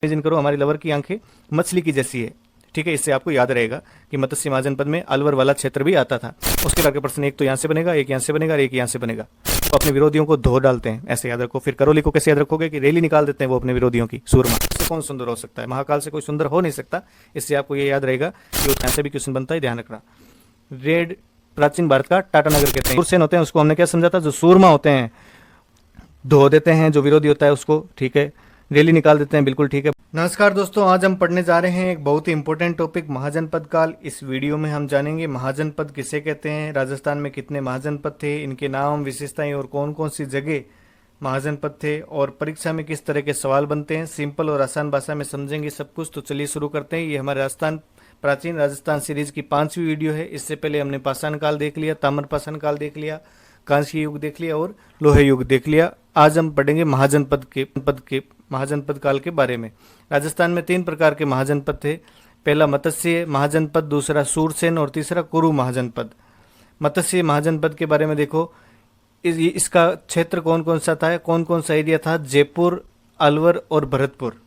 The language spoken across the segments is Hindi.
इमेजिन करो हमारी लवर की आंखें मछली की जैसी है। ठीक है, इससे आपको याद रहेगा कि मत्स्य महाजनपद में अलवर वाला क्षेत्र भी आता था। उसके बाद का प्रश्न एक तो यहाँ से बनेगा, एक यहाँ से बनेगा और एक यहाँ से बनेगा। तो अपने विरोधियों को धो डालते हैं, ऐसे याद रखो। फिर करौली को कैसे याद रखोगे कि रैली निकाल देते हैं वो अपने विरोधियों की। सूरमा से कौन सुंदर हो सकता है? महाकाल से कोई सुंदर हो नहीं सकता। इससे आपको ये याद रहेगा कि यहाँ से भी क्वेश्चन बनता है, ध्यान रखना। रेड प्राचीन भारत का टाटा नगर कहते हैं। सूरसेन होते हैं, उसको हमने क्या समझा था? जो सूरमा होते हैं, धो देते हैं जो विरोधी होता है उसको। ठीक है, रैली निकाल देते हैं, बिल्कुल ठीक है। नमस्कार दोस्तों, आज हम पढ़ने जा रहे हैं एक बहुत ही इंपॉर्टेंट टॉपिक, महाजनपद काल। इस वीडियो में हम जानेंगे महाजनपद किसे कहते हैं, राजस्थान में कितने महाजनपद थे, इनके नाम, विशेषताएं और कौन कौन सी जगह महाजनपद थे, और परीक्षा में किस तरह के सवाल बनते हैं। सिंपल और आसान भाषा में समझेंगे सब कुछ। तो चलिए शुरू करते हैं। ये हमारे प्राचीन राजस्थान सीरीज की 5वीं वीडियो है। इससे पहले हमने पाषाण काल देख लिया, ताम्रपाषाण काल देख लिया, कांस्य युग देख लिया और लोहे युग देख लिया। आज हम पढ़ेंगे महाजनपद काल के बारे में। राजस्थान में 3 प्रकार के महाजनपद थे। पहला मत्स्य महाजनपद, दूसरा सूरसेन और तीसरा कुरु महाजनपद। मत्स्य महाजनपद के बारे में देखो, इसका क्षेत्र कौन कौन सा था, कौन कौन सा एरिया था? जयपुर, अलवर और भरतपुर।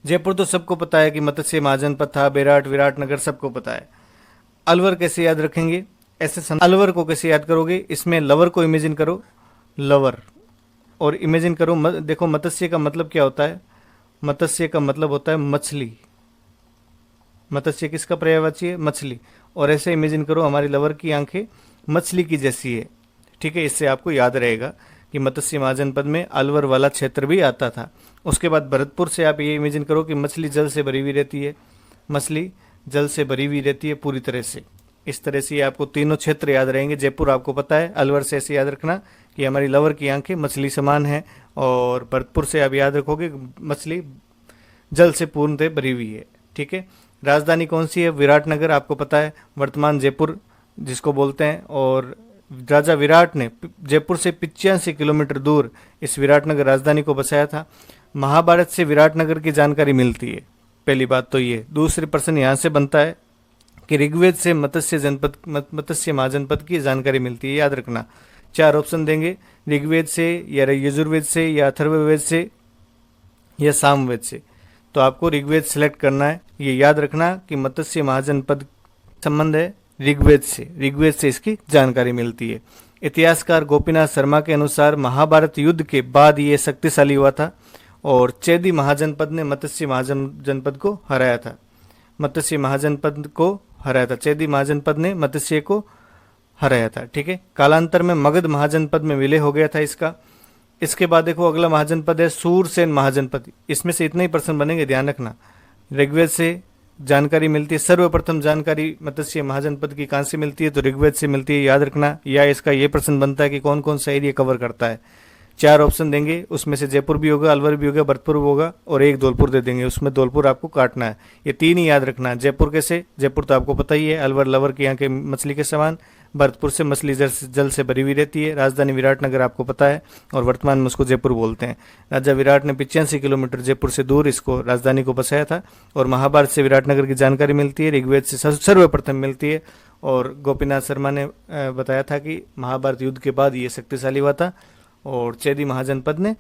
जयपुर तो सबको पता है कि मत्स्य महाजनपद था। विराटनगर सबको पता है। अलवर कैसे याद रखेंगे? अलवर को कैसे याद करोगे? इसमें लवर को इमेजिन करो, लवर, और इमेजिन करो देखो मत्स्य का मतलब क्या होता है? मत्स्य का मतलब होता है मछली। मत्स्य किसका पर्यायवाची है? मछली। और ऐसे इमेजिन करो हमारी लवर की आंखें मछली की जैसी है। ठीक है, इससे आपको याद रहेगा कि मत्स्य महाजनपद में अलवर वाला क्षेत्र भी आता था। उसके बाद भरतपुर से आप ये इमेजिन करो कि मछली जल से भरी हुई रहती है। मछली जल से भरी हुई रहती है पूरी तरह से। इस तरह से आपको तीनों क्षेत्र याद रहेंगे। जयपुर आपको पता है, अलवर से ऐसे याद रखना कि हमारी लवर की आंखें मछली समान है, और भरतपुर से आप याद रखोगे मछली जल से पूर्णतः भरी हुई है। ठीक है, राजधानी कौन सी है? विराटनगर आपको पता है, वर्तमान जयपुर जिसको बोलते हैं। और राजा विराट ने जयपुर से 85 किलोमीटर दूर इस विराटनगर राजधानी को बसाया था। महाभारत से विराटनगर की जानकारी मिलती है, पहली बात तो ये। दूसरे प्रश्न यहाँ से बनता है कि ऋग्वेद से मत्स्य महाजनपद की जानकारी मिलती है, याद रखना। 4 ऑप्शन देंगे, ऋग्वेद से या यजुर्वेद से या अथर्ववेद से या सामवेद से। तो आपको ऋग्वेद सेलेक्ट करना है। ये याद रखना कि मत्स्य महाजनपद संबंध है ऋग्वेद से। ऋग्वेद से इसकी जानकारी मिलती है। इतिहासकार गोपीनाथ शर्मा के अनुसार महाभारत युद्ध के बाद ये शक्तिशाली हुआ था, और चेदी महाजनपद ने मत्स्य महाजनपद को हराया था। मत्स्य महाजनपद को हराया था, चेदी महाजनपद ने मत्स्य को हराया था। ठीक है, कालांतर में मगध महाजनपद में विलय हो गया था इसका। इसके बाद देखो अगला महाजनपद है सूरसेन महाजनपद। इसमें से इतने ही प्रश्न बनेंगे, ध्यान रखना। ऋग्वेद से जानकारी मिलती है। सर्वप्रथम जानकारी मत्स्य महाजनपद की कहाँ से मिलती है? तो ऋग्वेद से मिलती है, याद रखना। या इसका ये प्रश्न बनता है कि कौन कौन सा एरिया कवर करता है। 4 ऑप्शन देंगे, उसमें से जयपुर भी होगा, अलवर भी होगा, भरतपुर भी होगा, और एक धौलपुर दे देंगे, उसमें धौलपुर आपको काटना है। ये 3 ही याद रखना है। जयपुर कैसे? जयपुर तो आपको पता ही है, अलवर लवर की आंखें मछली के समान। भरतपुर से मछली जल से भरी हुई रहती है। राजधानी विराटनगर आपको पता है, और वर्तमान में उसको जयपुर बोलते हैं। राजा विराट ने 85 किलोमीटर जयपुर से दूर इसको राजधानी को बसाया था। और महाभारत से विराटनगर की जानकारी मिलती है, ऋग्वेद से सर्वप्रथम मिलती है, और गोपीनाथ शर्मा ने बताया था कि महाभारत युद्ध के बाद ये शक्तिशाली हुआ था, और चेदी महाजनपद ने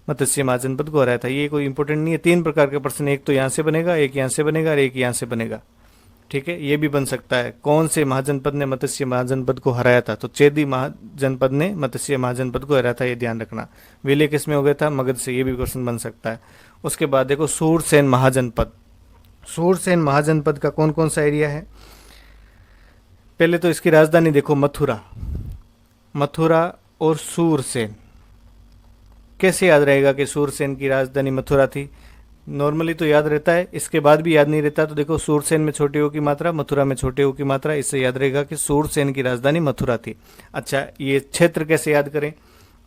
मत्स्य महाजनपद को हराया था। ये कोई इंपॉर्टेंट नहीं है। 3 प्रकार के प्रश्न, एक तो यहाँ से बनेगा, एक यहाँ से बनेगा और एक यहाँ से बनेगा। ठीक है, ये भी बन सकता है, कौन से महाजनपद ने मत्स्य महाजनपद को हराया था? तो चेदी महाजनपद ने मत्स्य महाजनपद को हराया था, ये ध्यान रखना। विलय किसमें हो गया था? मगध से। ये भी क्वेश्चन बन सकता है। उसके बाद देखो सूरसेन महाजनपद। सूरसेन महाजनपद का कौन कौन सा एरिया है? पहले तो इसकी राजधानी देखो, मथुरा और सूरसेन। कैसे याद रहेगा कि सूरसेन की राजधानी मथुरा थी? नॉर्मली तो याद रहता है, इसके बाद भी याद नहीं रहता। तो देखो सूरसेन में छोटे ओ की मात्रा, मथुरा में छोटे ओ की मात्रा, इससे याद रहेगा कि सूरसेन की राजधानी मथुरा थी। अच्छा, ये क्षेत्र कैसे याद करें?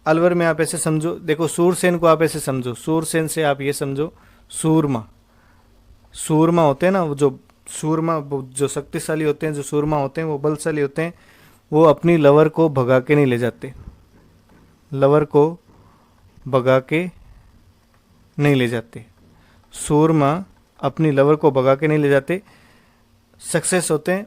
अलवर में आप ऐसे समझो, देखो सूरसेन को आप ऐसे समझो, सूरसेन से आप ये समझो सूरमा होते हैं ना, वो जो सूरमा जो शक्तिशाली होते हैं, जो सूरमा होते हैं, वो बलशाली होते हैं, वो अपनी लवर को भगा के नहीं ले जाते। लवर को भगा के नहीं ले जाते। सूरमा अपनी लवर को भगा के नहीं ले जाते, सक्सेस होते हैं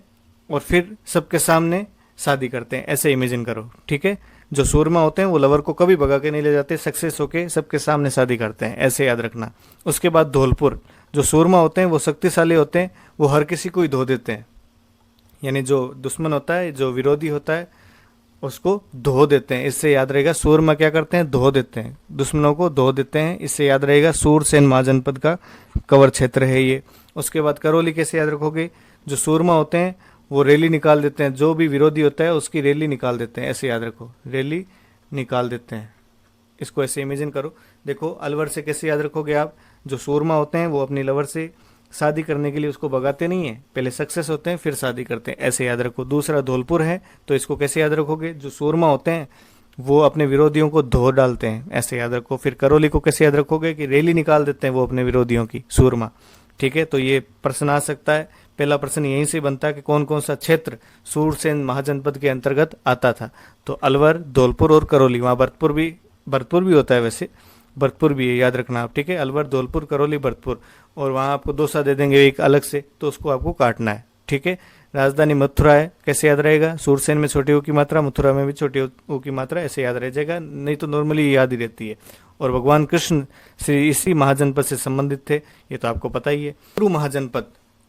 और फिर सबके सामने शादी करते हैं। ऐसे इमेजिन करो। ठीक है, जो सूरमा होते हैं वो लवर को कभी भगा के नहीं ले जाते, सक्सेस होके सबके सामने शादी करते हैं, ऐसे याद रखना। उसके बाद धौलपुर, जो सूरमा होते हैं वो शक्तिशाली होते हैं, वो हर किसी को ही धो देते हैं, यानी जो दुश्मन होता है, जो विरोधी होता है, उसको धो देते हैं। इससे याद रहेगा सूरमा क्या करते हैं, धो देते हैं, दुश्मनों को धो देते हैं। इससे याद रहेगा सूरसेन महाजनपद का कवर क्षेत्र है ये। उसके बाद करौली कैसे याद रखोगे, जो सूरमा होते हैं वो रैली निकाल देते हैं, जो भी विरोधी होता है उसकी रैली निकाल देते हैं, ऐसे याद रखो, रैली निकाल देते हैं। इसको ऐसे इमेजिन करो। देखो अलवर से कैसे याद रखोगे आप, जो सूरमा होते हैं वो अपनी लवर से शादी करने के लिए उसको भगाते नहीं है, पहले सक्सेस होते हैं फिर शादी करते हैं, ऐसे याद रखो। दूसरा धौलपुर है, तो इसको कैसे याद रखोगे, जो सूरमा होते हैं वो अपने विरोधियों को धो डालते हैं, ऐसे याद रखो। फिर करौली को कैसे याद रखोगे कि रैली निकाल देते हैं वो अपने विरोधियों की, सूरमा। ठीक है, तो ये प्रश्न आ सकता है। पहला प्रश्न यहीं से बनता है कि कौन कौन सा क्षेत्र सूरसेन महाजनपद के अंतर्गत आता था, तो अलवर, धौलपुर और करौली। वहाँ भरतपुर भी होता है, वैसे भरतपुर भी है, याद रखना आप। ठीक है, अलवर, धौलपुर, करौली, भरतपुर। और वहाँ आपको दोसा दे देंगे एक अलग से, तो उसको आपको काटना है। ठीक है, राजधानी मथुरा है, कैसे याद रहेगा, सूरसेन में छोटी ओ की मात्रा, मथुरा में भी छोटी ओ की मात्रा, ऐसे याद रह जाएगा, नहीं तो नॉर्मली याद ही रहती है। और भगवान कृष्ण श्री इसी महाजनपद से संबंधित थे, ये तो आपको पता ही है।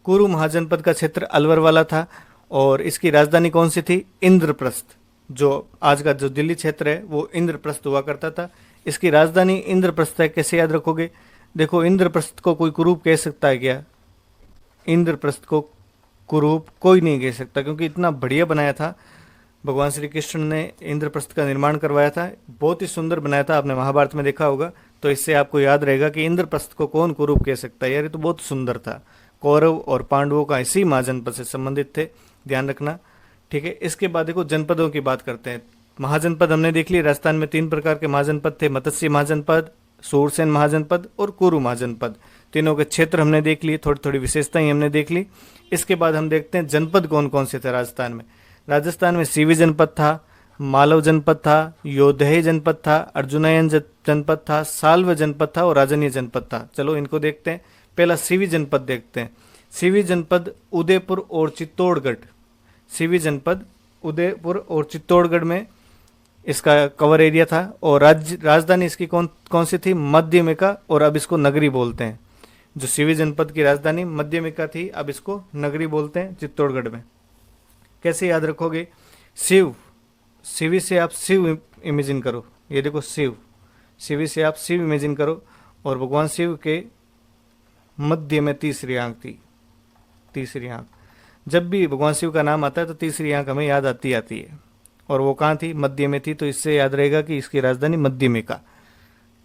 कुरु महाजनपद का क्षेत्र अलवर वाला था, और इसकी राजधानी कौन सी थी, इंद्रप्रस्थ। जो आज का जो दिल्ली क्षेत्र है वो इंद्रप्रस्थ हुआ करता था, इसकी राजधानी इंद्रप्रस्थ है। कैसे याद रखोगे, देखो इंद्रप्रस्थ को कोई कुरूप कह सकता है क्या, इंद्रप्रस्थ को कुरूप कोई नहीं कह सकता, क्योंकि इतना बढ़िया बनाया था भगवान श्री कृष्ण ने, इंद्रप्रस्थ का निर्माण करवाया था, बहुत ही सुंदर बनाया था, आपने महाभारत में देखा होगा। तो इससे आपको याद रहेगा कि इंद्रप्रस्थ को कौन कुरूप कह सकता है, यार ये तो बहुत सुंदर था। कौरव और पांडवों का इसी महाजनपद से संबंधित थे, ध्यान रखना। ठीक है, इसके बाद देखो जनपदों की बात करते हैं। महाजनपद हमने देख ली, राजस्थान में 3 प्रकार के महाजनपद थे, मत्स्य महाजनपद, सूरसेन महाजनपद और कुरु महाजनपद। तीनों के क्षेत्र हमने देख लिए, थोड़ी थोड़ी विशेषताएं हमने देख ली। इसके बाद हम देखते हैं जनपद कौन कौन से थे राजस्थान में। राजस्थान में सीवी जनपद था, मालव जनपद था, योधेय जनपद था, अर्जुनयन जनपद था, साल्व जनपद था और राजनीय जनपद था। चलो इनको देखते हैं। पहला सीवी जनपद देखते हैं। सीवी जनपद उदयपुर और चित्तौड़गढ़, सीवी जनपद उदयपुर और चित्तौड़गढ़ में इसका कवर एरिया था। और राजधानी इसकी कौन सी थी, मध्यमिका, और अब इसको नगरी बोलते हैं। जो सीवी जनपद की राजधानी मध्यमिका थी, अब इसको नगरी बोलते हैं चित्तौड़गढ़ में। कैसे याद रखोगे, शिव, सीवी से आप शिव इमेजिन करो, ये देखो शिव, सीवी से आप शिव इमेजिन करो, और भगवान शिव के मध्य में तीसरी आंख थी, तीसरी आंख। जब भी भगवान शिव का नाम आता है तो तीसरी आंख हमें याद आती है, और वो कहाँ थी, मध्य में थी, तो इससे याद रहेगा कि इसकी राजधानी मध्यमिका।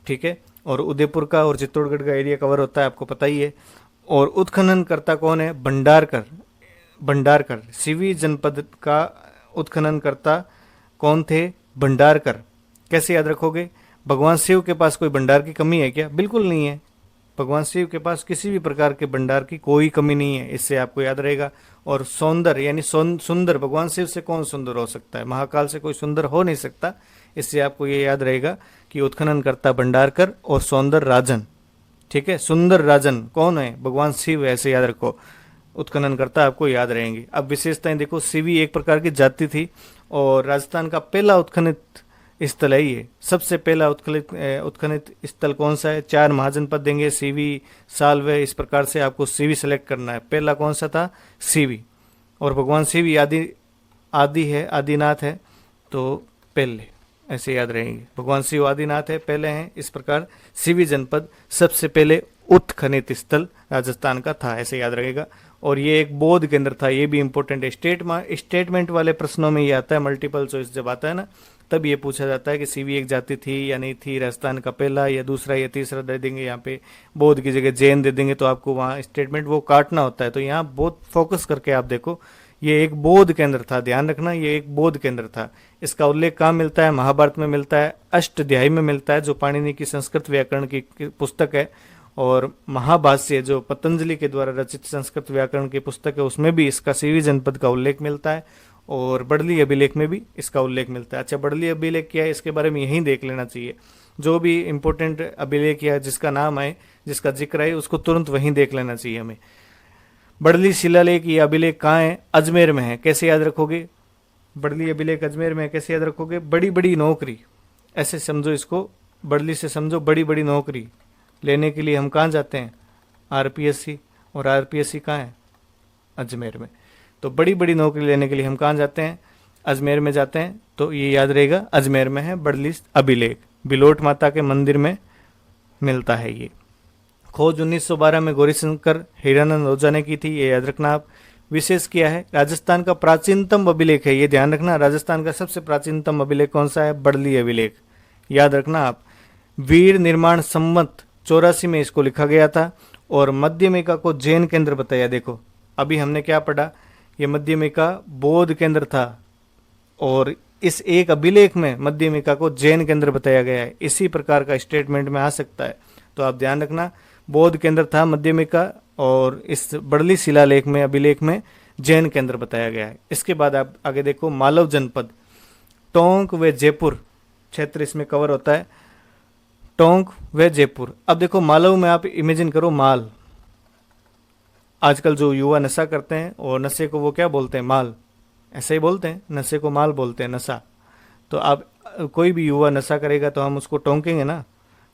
ठीक है, और उदयपुर का और चित्तौड़गढ़ का एरिया कवर होता है, आपको पता ही है। और उत्खनन करता कौन है, भंडारकर, भंडारकर। सीवी जनपद का उत्खनन करता कौन थे, भंडारकर। कैसे याद रखोगे, भगवान शिव के पास कोई भंडार की कमी है क्या, बिल्कुल नहीं है, भगवान शिव के पास किसी भी प्रकार के भंडार की कोई कमी नहीं है, इससे आपको याद रहेगा। और सौंदर्य यानी सुंदर, भगवान शिव से कौन सुंदर हो सकता है, महाकाल से कोई सुंदर हो नहीं सकता, इससे आपको ये याद रहेगा कि उत्खनन करता भंडारकर और सौंदर राजन। ठीक है, सुंदर राजन कौन है, भगवान शिव, ऐसे याद रखो, उत्खनन करता आपको याद रहेंगे। अब विशेषताएं देखो, सीवी एक प्रकार की जाति थी, और राजस्थान का पहला उत्खनित स्थल है ये, सबसे पहला उत्खनित स्थल कौन सा है। 4 महाजनपद देंगे, सीवी, साल्वे, इस प्रकार से आपको सीवी सेलेक्ट करना है। पहला कौन सा था, सीवी, और भगवान शिव आदि है, आदिनाथ है, तो पहले, ऐसे याद रहेंगे, भगवान शिव आदिनाथ है, पहले हैं। इस प्रकार सीवी जनपद सबसे पहले उत्खनित स्थल राजस्थान का था, ऐसे याद रहेगा। और ये एक बौद्ध केंद्र था, ये भी इंपॉर्टेंट है, स्टेटमेंट वाले प्रश्नों में ये आता है, मल्टीपल चॉइस जब आता है ना, तब ये पूछा जाता है कि सीवी एक जाति थी या नहीं थी, राजस्थान का पहला या दूसरा या तीसरा दे देंगे, यहाँ पे बौद्ध की जगह जैन दे देंगे, तो आपको वहाँ स्टेटमेंट वो काटना होता है। तो यहाँ बहुत फोकस करके आप देखो, ये एक बौद्ध केंद्र था, ध्यान रखना, ये एक बौद्ध केंद्र था। इसका उल्लेख कहाँ मिलता है, महाभारत में मिलता है, अष्टाध्यायी में मिलता है, जो पाणिनि की संस्कृत व्याकरण की पुस्तक है। और महाभाष्य, जो पतंजलि के द्वारा रचित संस्कृत व्याकरण की पुस्तक है, उसमें भी इसका सीवी जनपद का उल्लेख मिलता है, और बड़ली अभिलेख में भी इसका उल्लेख मिलता है। अच्छा, बड़ली अभिलेख क्या है, इसके बारे में यहीं देख लेना चाहिए, जो भी इंपॉर्टेंट अभिलेख या जिसका नाम है, जिसका जिक्र है, उसको तुरंत वहीं देख लेना चाहिए हमें। बड़ली शिलालेख, ये अभिलेख कहाँ है, अजमेर में है। कैसे याद रखोगे, बड़ली अभिलेख अजमेर में, कैसे याद रखोगे, बड़ी बड़ी नौकरी, ऐसे समझो इसको, बड़ली से समझो बड़ी बड़ी नौकरी लेने के लिए हम कहाँ जाते हैं, आरपीएससी, और आरपीएससी कहाँ है, अजमेर में। तो बड़ी बड़ी नौकरी लेने के लिए हम कहाँ जाते हैं, अजमेर में जाते हैं। तो ये याद रहेगा, अजमेर में है बड़ली अभिलेख, बिलोट माता के मंदिर में मिलता है ये। खोज 1912 में गौरीशंकर हीरानंद ओझा ने की थी, ये याद रखना आप। विशेष किया है, राजस्थान का प्राचीनतम अभिलेख है, ये ध्यान रखना, राजस्थान का सबसे प्राचीनतम अभिलेख कौन सा है, बड़ली अभिलेख, याद रखना आप। वीर निर्माण संवत 84 में इसको लिखा गया था, और मध्यमिका को जैन केंद्र बताया। देखो अभी हमने क्या पढ़ा, ये मध्यमिका बौद्ध केंद्र था, और इस एक अभिलेख में मध्यमिका को जैन केंद्र बताया गया है। इसी प्रकार का स्टेटमेंट में आ सकता है, तो आप ध्यान रखना, बौद्ध केंद्र था मध्यमिका, और इस बड़ली शिलालेख में, अभिलेख में जैन केंद्र बताया गया है। इसके बाद आप आगे देखो, मालव जनपद, टोंक व जयपुर क्षेत्र इसमें कवर होता है, टोंक व जयपुर। अब देखो मालव में आप इमेजिन करो माल, आजकल जो युवा नशा करते हैं, और नशे को वो क्या बोलते हैं, माल, ऐसे ही बोलते हैं, नशे को माल बोलते हैं, नशा। तो आप कोई भी युवा नशा करेगा तो हम उसको टोंकेंगे ना,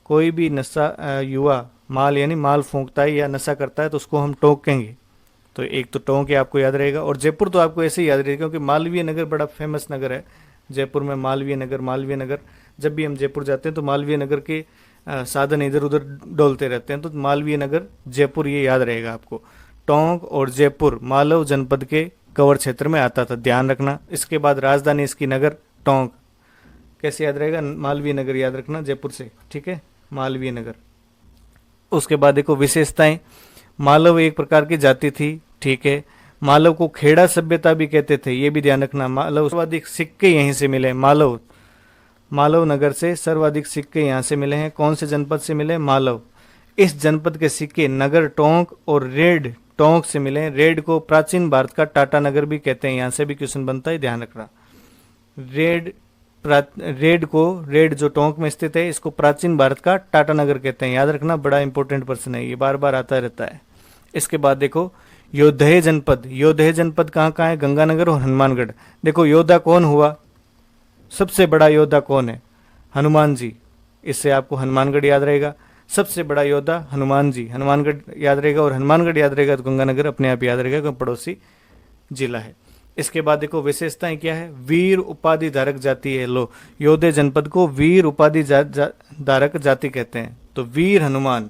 कोई भी नशा युवा माल यानी माल फूंकता है या नशा करता है तो उसको हम टोंकेंगे। तो एक तो टोंक आपको याद रहेगा, और जयपुर तो आपको ऐसे ही याद रहेगा क्योंकि मालवीय नगर बड़ा फेमस नगर है जयपुर में, मालवीय नगर, मालवीय नगर। जब भी हम जयपुर जाते हैं तो मालवीय नगर के साधन इधर उधर डोलते रहते हैं, तो मालवीय नगर जयपुर ये याद रहेगा आपको। टोंक और जयपुर मालव जनपद के कवर क्षेत्र में आता था, ध्यान रखना। इसके बाद राजधानी इसकी नगर टोंक, कैसे याद रहेगा, मालवीय नगर याद रखना जयपुर से, ठीक है, मालवीय नगर। उसके बाद देखो विशेषताएं, मालव एक प्रकार की जाति थी, ठीक है। मालव को खेड़ा सभ्यता भी कहते थे, ये भी ध्यान रखना। मालव सर्वाधिक सिक्के यहीं से मिले, मालव नगर से सर्वाधिक सिक्के यहाँ से मिले हैं। कौन से जनपद से मिले, मालव। इस जनपद के सिक्के नगर टोंक और रेड टोंक से मिले। रेड को प्राचीन भारत का टाटा नगर भी कहते हैं, यहाँ से भी क्वेश्चन बनता है, ध्यान रखना। रेड जो टोंक में स्थित है, इसको प्राचीन भारत का टाटा नगर कहते हैं, याद रखना, बड़ा इंपॉर्टेंट प्रश्न है ये, बार बार आता रहता है। इसके बाद देखो योधेय जनपद कहाँ कहाँ है, गंगानगर और हनुमानगढ़। देखो योद्धा कौन हुआ, सबसे बड़ा योद्धा कौन है, हनुमान जी, इससे आपको हनुमानगढ़ याद रहेगा। सबसे बड़ा योद्धा हनुमान जी, हनुमानगढ़ याद रहेगा, और हनुमानगढ़ याद रहेगा तो गंगानगर अपने आप याद रहेगा क्योंकि पड़ोसी जिला है। इसके बाद देखो विशेषताएं क्या है, वीर उपाधि धारक जाति है। लो, योधे जनपद को वीर उपाधि धारक जाति कहते हैं। तो वीर हनुमान,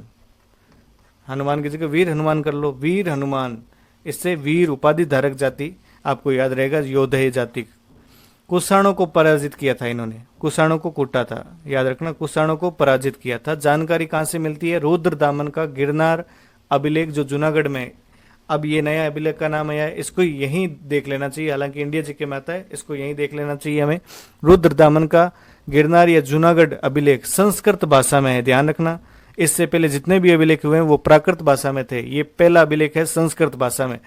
हनुमान की जगह वीर हनुमान कर लो, वीर हनुमान, इससे वीर उपाधि धारक जाति आपको याद रहेगा, योधे जाति। कुषाणों को पराजित किया था इन्होंने, कुषाणों को कूटा था, याद रखना, कुषाणों को पराजित किया था। जानकारी कहाँ से मिलती है, रुद्रदामन का गिरनार अभिलेख जो जूनागढ़ में। अब ये नया अभिलेख का नाम आया है, इसको यहीं देख लेना चाहिए, हालांकि इंडिया जीके में आता है, इसको यहीं देख लेना चाहिए हमें। रुद्रदामन का गिरनार या जूनागढ़ अभिलेख संस्कृत भाषा में है, ध्यान रखना। इससे पहले जितने भी अभिलेख हुए हैं वो प्राकृत भाषा में थे, ये पहला अभिलेख है संस्कृत भाषा में।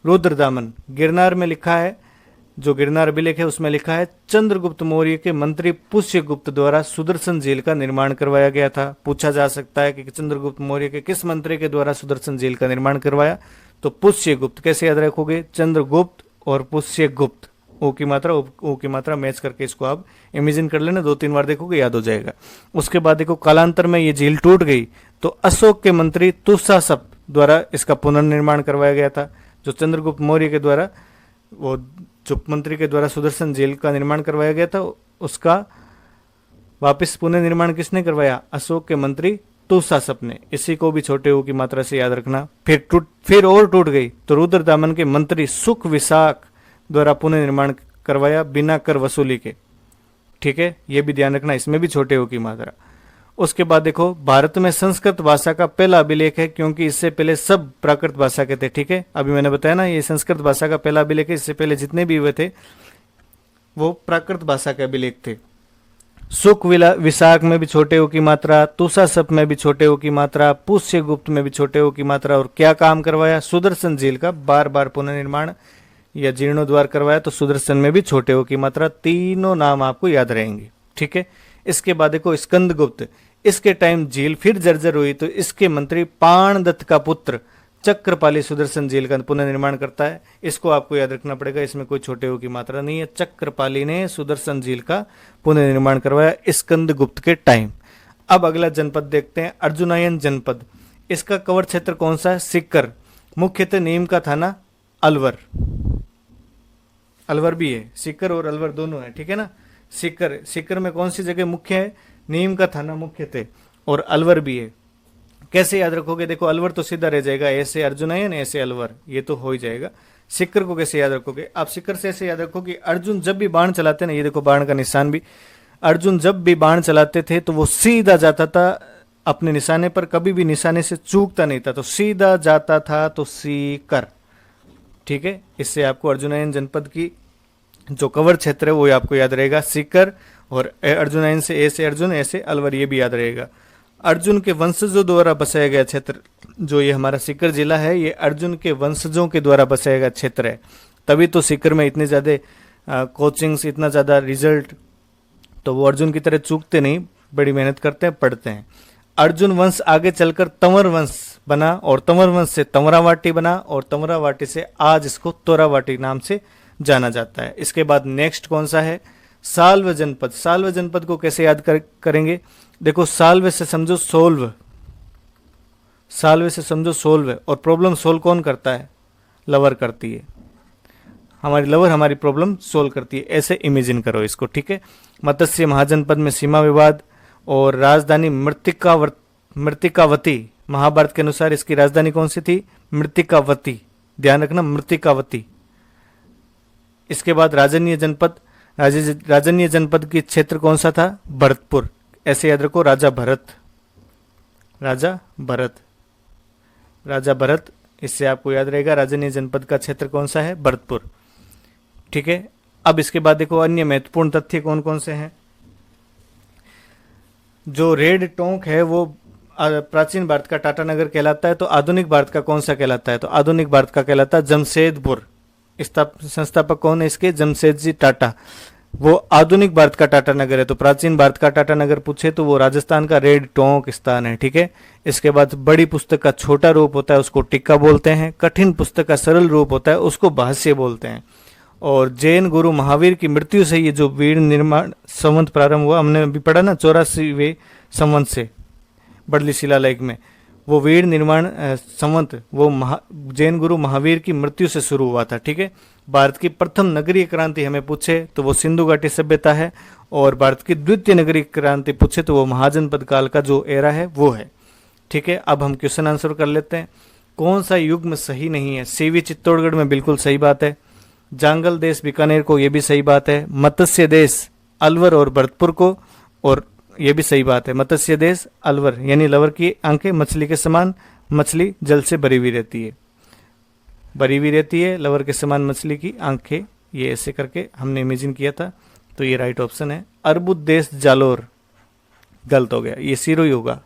रुद्रदामन गिरनार में लिखा है, जो गिरनार अभिलेख है उसमें लिखा है, चंद्रगुप्त मौर्य के मंत्री पुष्यगुप्त द्वारा सुदर्शन झील का निर्माण करवाया गया था। पूछा जा सकता है कि चंद्रगुप्त मौर्य के किस मंत्री के द्वारा सुदर्शन झील का निर्माण करवाया, तो पुष्यगुप्त। कैसे याद रखोगे, चंद्रगुप्त और पुष्यगुप्त, ओ की मात्रा मैच करके इसको आप इमेजिन कर लेना, 2-3 बार देखोगे याद हो जाएगा। उसके बाद देखो कालांतर में ये झील टूट गई तो अशोक के मंत्री तुषासप द्वारा इसका पुनर्निर्माण करवाया गया था। जो चंद्रगुप्त मौर्य के द्वारा, वो जो मंत्री के द्वारा सुदर्शन झील का निर्माण करवाया गया था, उसका वापस पुनर्निर्माण किसने करवाया, अशोक के मंत्री तुषासप ने। इसी को भी छोटे ओ की मात्रा से याद रखना। फिर और टूट गई तो रुद्रदामन के मंत्री सुख विशाख द्वारा पुनर्निर्माण करवाया बिना कर वसूली के, ठीक है, ये भी ध्यान रखना, इसमें भी छोटे ओ की मात्रा। उसके बाद देखो भारत में संस्कृत भाषा का पहला अभिलेख है, क्योंकि इससे पहले सब प्राकृत भाषा के थे, ठीक है, अभी मैंने बताया ना, ये संस्कृत भाषा का पहला अभिलेख है। इससे पहले जितने भी हुए थे वो प्राकृत भाषा के अभिलेख थे। सुख विशाख में भी छोटे ओ की मात्रा, तुषासप में भी छोटे ओ की मात्रा, पुष्यगुप्त में भी छोटे ओ की मात्रा। और क्या काम करवाया, सुदर्शन झील का बार बार पुनर्निर्माण या जीर्णोद्वार करवाया, तो सुदर्शन में भी छोटे ओ की मात्रा। तीनों नाम आपको याद रहेंगे, ठीक है। इसके बाद देखो स्कंदगुप्त, इसके टाइम झील फिर जर्जर हुई तो इसके मंत्री पाणदत्त का पुत्र चक्रपाली सुदर्शन झील का पुनर्निर्माण करता है। इसको आपको याद रखना पड़ेगा, इसमें कोई छोटे हो की मात्रा नहीं है। चक्रपाली ने सुदर्शन झील का पुनर्निर्माण करवाया स्कंदगुप्त के टाइम। अब अगला जनपद देखते हैं, अर्जुनायन जनपद। इसका कवर क्षेत्र कौन सा है? सीकर। मुख्यतः नीम का थाना अलवर, अलवर भी है, सीकर और अलवर दोनों है, ठीक है ना। सीकर, सीकर में कौन सी जगह मुख्य है? नीम का थाना मुख्यतः, और अलवर भी है। कैसे याद रखोगे? देखो अलवर तो सीधा रह जाएगा, ऐसे अर्जुनायन ऐसे अलवर, ये तो हो ही जाएगा। सीकर को कैसे याद रखोगे आप? सीकर से ऐसे याद रखो कि अर्जुन जब भी बाण चलाते ना, ये देखो बाण का निशान भी, अर्जुन जब भी बाण चलाते थे तो वो सीधा जाता था अपने निशाने पर, कभी भी निशाने से चूकता नहीं था, तो सीधा जाता था, तो सीकर, ठीक है। इससे आपको अर्जुनायन जनपद की जो कवर क्षेत्र है वो आपको याद रहेगा, सीकर, और अर्जुनायन से ऐसे अर्जुन ऐसे अलवर, ये भी याद रहेगा। अर्जुन के वंशजों द्वारा बसाया गया क्षेत्र, जो ये हमारा सीकर जिला है, ये अर्जुन के वंशजों के द्वारा बसाया गया क्षेत्र है। तभी तो सीकर में इतने ज़्यादा कोचिंग्स, इतना ज़्यादा रिजल्ट, तो वो अर्जुन की तरह चूकते नहीं, बड़ी मेहनत करते हैं, पढ़ते हैं। अर्जुन वंश आगे चलकर तंवर वंश बना, और तंवर वंश से तंवरावाटी बना, और तंवरावाटी से आज इसको तोरावाटी नाम से जाना जाता है। इसके बाद नेक्स्ट कौन सा है? साल्व जनपद। साल्व जनपद को कैसे याद करेंगे? देखो साल्व से समझो सोल्व, साल्व से समझो सोल्व, और प्रॉब्लम सोल्व कौन करता है? लवर करती है, हमारी लवर हमारी प्रॉब्लम सोल्व करती है, ऐसे इमेजिन करो इसको, ठीक है। मत्स्य महाजनपद में सीमा विवाद और राजधानी मृतिकावती। महाभारत के अनुसार इसकी राजधानी कौन सी थी? मृतिकावती, ध्यान रखना, मृतिकावती। इसके बाद राजन्य जनपद। राजन्य जनपद की क्षेत्र कौन सा था? भरतपुर, ऐसे याद रखो, राजा भरत, राजा भरत, राजा भरत, इससे आपको याद रहेगा। राजन्य जनपद का क्षेत्र कौन सा है? भरतपुर, ठीक है। अब इसके बाद देखो अन्य महत्वपूर्ण तथ्य कौन कौन से हैं। जो रेड टोंक है वो प्राचीन भारत का टाटा नगर कहलाता है, तो आधुनिक भारत का कौन सा कहलाता है? तो आधुनिक भारत का कहलाता है जमशेदपुर। संस्थापक कौन है इसके? जमशेद जी टाटा। वो आधुनिक भारत का टाटा नगर है। तो प्राचीन भारत का टाटा नगर पूछे तो वो राजस्थान का रेड टोंक स्थान है, ठीक है। इसके बाद बड़ी पुस्तक का छोटा रूप होता है उसको टिक्का बोलते हैं। कठिन पुस्तक का सरल रूप होता है उसको भाष्य बोलते हैं। और जैन गुरु महावीर की मृत्यु से ये जो वीर निर्माण संवत प्रारंभ हुआ, हमने अभी पढ़ा ना 84वें संवत से बड़ली शिलालेख में, वो वीर निर्माण संवत वो जैन गुरु महावीर की मृत्यु से शुरू हुआ था, ठीक है। भारत की प्रथम नगरीय क्रांति हमें पूछे तो वो सिंधु घाटी सभ्यता है, और भारत की द्वितीय नगरीय क्रांति पूछे तो वो महाजनपद काल का जो एरा है वो है, ठीक है। अब हम क्वेश्चन आंसर कर लेते हैं। कौन सा युग्म सही नहीं है? सीवी चित्तौड़गढ़ में बिल्कुल सही बात है। जांगल देश बीकानेर को, ये भी सही बात है। मत्स्य देश अलवर और भरतपुर को, और ये भी सही बात है। मत्स्य देश अलवर यानी लवर की आंखें मछली के समान, मछली जल से भरी हुई रहती है, भरी हुई रहती है लवर के समान मछली की आंखें, ये ऐसे करके हमने इमेजिन किया था, तो ये राइट ऑप्शन है। अर्बुद देश जालोर, गलत हो गया, ये सिरोही होगा।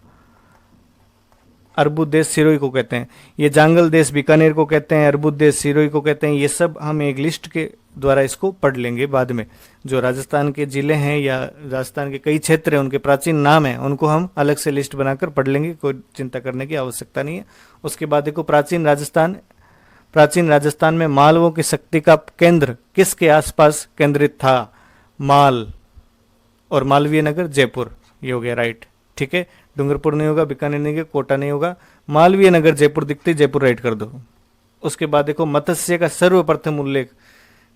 अर्बुद देश सिरोही को कहते हैं। ये जांगल देश बीकानेर को कहते हैं, अर्बुद देश सिरोही को कहते हैं। ये सब हम एक लिस्ट के द्वारा इसको पढ़ लेंगे बाद में। जो राजस्थान के जिले हैं या राजस्थान के कई क्षेत्र हैं उनके प्राचीन नाम हैं, उनको हम अलग से लिस्ट बनाकर पढ़ लेंगे, कोई चिंता करने की आवश्यकता नहीं है। उसके बाद देखो प्राचीन राजस्थान में मालवों की शक्ति का केंद्र किसके आसपास केंद्रित था? माल और मालवीय नगर जयपुर, ये हो गया राइट, ठीक है। डूंगरपुर नहीं होगा, बीकानेर नहीं होगा, कोटा नहीं होगा, मालवीय नगर जयपुर दिखते जयपुर राइट कर दो। उसके बाद देखो मत्स्य का सर्वप्रथम उल्लेख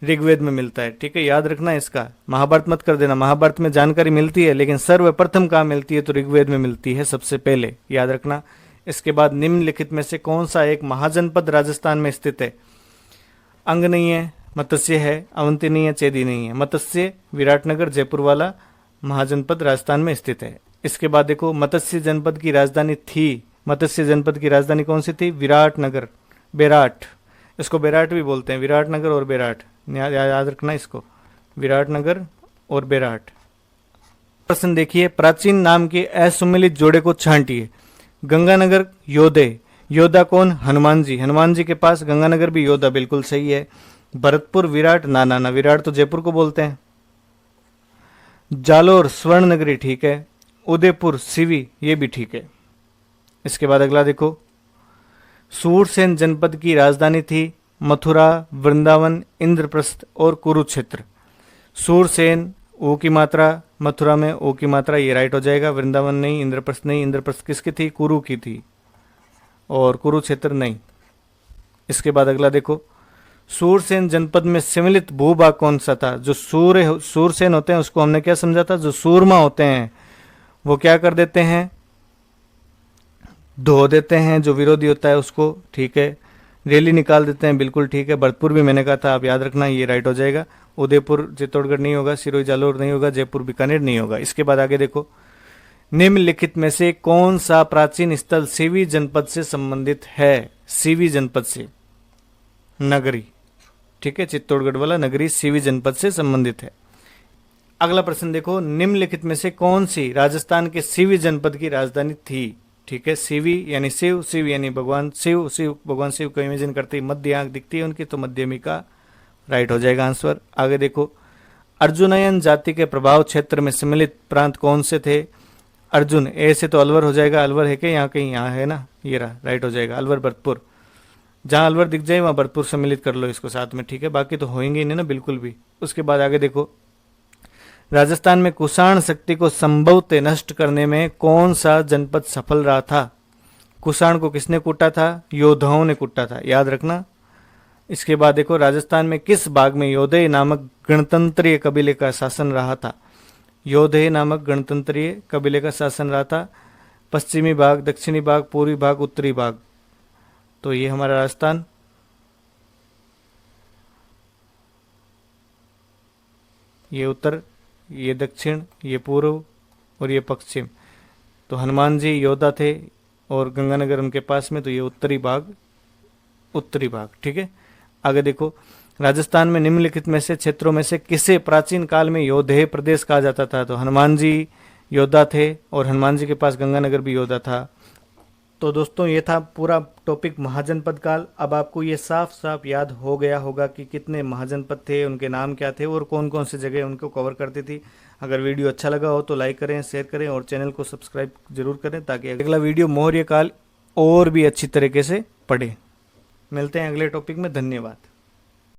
ऋग्वेद में मिलता है, ठीक है, याद रखना इसका। महाभारत मत कर देना, महाभारत में जानकारी मिलती है लेकिन सर्वप्रथम कहाँ मिलती है? तो ऋग्वेद में मिलती है सबसे पहले, याद रखना। इसके बाद निम्नलिखित में से कौन सा एक महाजनपद राजस्थान में स्थित है? अंग नहीं है, मत्स्य है, अवंती नहीं है, चेदी नहीं है। मत्स्य विराटनगर जयपुर वाला महाजनपद राजस्थान में स्थित है। इसके बाद देखो मत्स्य जनपद की राजधानी थी, मत्स्य जनपद की राजधानी कौन सी थी? विराटनगर, बेराट, इसको बेराट भी बोलते हैं, विराटनगर और बेराट, याद रखना इसको, विराटनगर और बेराट। प्रश्न देखिए, प्राचीन नाम के असुमिलित जोड़े को छांटिए। गंगानगर योधे, योद्धा कौन? हनुमान जी, हनुमान जी के पास गंगानगर भी योद्धा, बिल्कुल सही है। भरतपुर विराट, ना विराट तो जयपुर को बोलते हैं। जालोर स्वर्ण नगरी, ठीक है। उदयपुर सिवी, ये भी ठीक है। इसके बाद अगला देखो, सूरसेन जनपद की राजधानी थी मथुरा, वृंदावन, इंद्रप्रस्थ और कुरुक्षेत्र। सूरसेन ओ की मात्रा, मथुरा में ओ की मात्रा, ये राइट हो जाएगा। वृंदावन नहीं, इंद्रप्रस्थ नहीं, इंद्रप्रस्थ किसकी थी? कुरु की थी, और कुरुक्षेत्र नहीं। इसके बाद अगला देखो, सूरसेन जनपद में सम्मिलित भूभाग कौन सा था? जो सूरसेन होते हैं उसको हमने क्या समझा था? जो सूरमा होते हैं वो क्या कर देते हैं? धो देते हैं जो विरोधी होता है उसको, ठीक है। रैली निकाल देते हैं, बिल्कुल ठीक है। भरतपुर भी मैंने कहा था, आप याद रखना, ये राइट हो जाएगा। उदयपुर चित्तौड़गढ़ नहीं होगा, सिरोही जालौर नहीं होगा, जयपुर बीकानेर नहीं होगा। इसके बाद आगे देखो, निम्नलिखित में से कौन सा प्राचीन स्थल सीवी जनपद से संबंधित है? सीवी जनपद से, नगरी, ठीक है, चित्तौड़गढ़ वाला नगरी सीवी जनपद से संबंधित है। अगला प्रश्न देखो, निम्नलिखित में से कौन सी राजस्थान के सीवी जनपद की राजधानी थी? ठीक है, सीवी यानी शिव, शिव यानी भगवान शिव, शिव भगवान शिव को इमेजिन करते ही मध्य आंख दिखती है उनकी, तो मध्यमिका राइट हो जाएगा आंसर। आगे देखो, अर्जुनयन जाति के प्रभाव क्षेत्र में सम्मिलित प्रांत कौन से थे? अर्जुन, ए से तो अलवर हो जाएगा। अलवर है क्या? यहाँ कहीं, यहाँ है ना, ये रहा, राइट हो जाएगा। अलवर, भरतपुर, जहाँ अलवर दिख जाए वहाँ भरतपुर सम्मिलित कर लो इसको साथ में, ठीक है। बाकी तो होंगे ही नहीं ना बिल्कुल भी। उसके बाद आगे देखो, राजस्थान में कुषाण शक्ति को संभवतः नष्ट करने में कौन सा जनपद सफल रहा था? कुषाण को किसने कूटा था? योद्धाओं ने कूटा था, याद रखना। इसके बाद देखो, राजस्थान में किस भाग में योधेय नामक गणतंत्रीय कबीले का शासन रहा था? योधेय नामक गणतंत्रीय कबीले का शासन रहा था। पश्चिमी भाग, दक्षिणी भाग, पूर्वी भाग, उत्तरी भाग। तो ये हमारा राजस्थान, ये उत्तर, ये दक्षिण, ये पूर्व और ये पश्चिम। तो हनुमान जी योद्धा थे और गंगानगर उनके पास में, तो ये उत्तरी भाग, उत्तरी भाग, ठीक है। आगे देखो, राजस्थान में निम्नलिखित में से क्षेत्रों में से किसे प्राचीन काल में योधेय प्रदेश कहा जाता था? तो हनुमान जी योद्धा थे और हनुमान जी के पास गंगानगर भी योद्धा था। तो दोस्तों, ये था पूरा टॉपिक महाजनपद काल। अब आपको ये साफ साफ याद हो गया होगा कि कितने महाजनपद थे, उनके नाम क्या थे और कौन कौन सी जगह उनको कवर करती थी। अगर वीडियो अच्छा लगा हो तो लाइक करें, शेयर करें और चैनल को सब्सक्राइब जरूर करें, ताकि अगला वीडियो मौर्य काल और भी अच्छी तरीके से पढ़े। मिलते हैं अगले टॉपिक में। धन्यवाद।